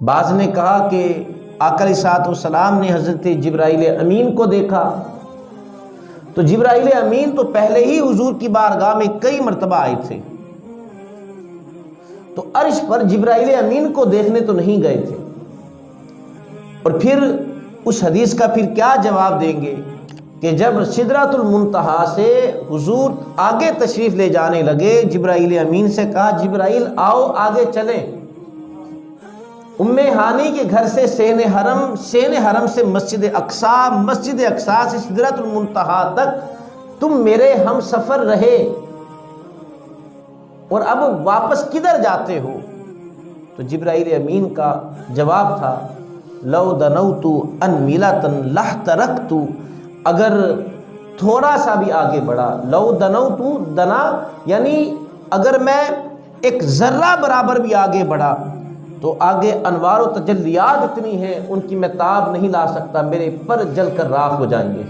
بعض نے کہا کہ آقا علیہ الصلوۃ والسلام نے حضرت جبرائیل امین کو دیکھا، تو جبرائیل امین تو پہلے ہی حضور کی بارگاہ میں کئی مرتبہ آئے تھے، تو عرش پر جبرائیل امین کو دیکھنے تو نہیں گئے تھے۔ اور پھر اس حدیث کا پھر کیا جواب دیں گے کہ جب سدرۃ المنتہا سے حضور آگے تشریف لے جانے لگے، جبرائیل امین سے کہا جبرائیل آؤ آگے چلیں، ام ہانی کے گھر سے سین حرم سے مسجد اقصیٰ سے سدرۃ المنتہا تک تم میرے ہم سفر رہے، اور اب واپس کدھر جاتے ہو؟ تو جبرائیل امین کا جواب تھا لو دنوت ان میلۃ لاحترقت، اگر تھوڑا سا بھی آگے بڑھا، لو دنوت دنا یعنی اگر میں ایک ذرہ برابر بھی آگے بڑھا تو آگے انوار و تجلیات اتنی ہیں ان کی میں تاب نہیں لا سکتا، میرے پر جل کر راکھ ہو جائیں گے۔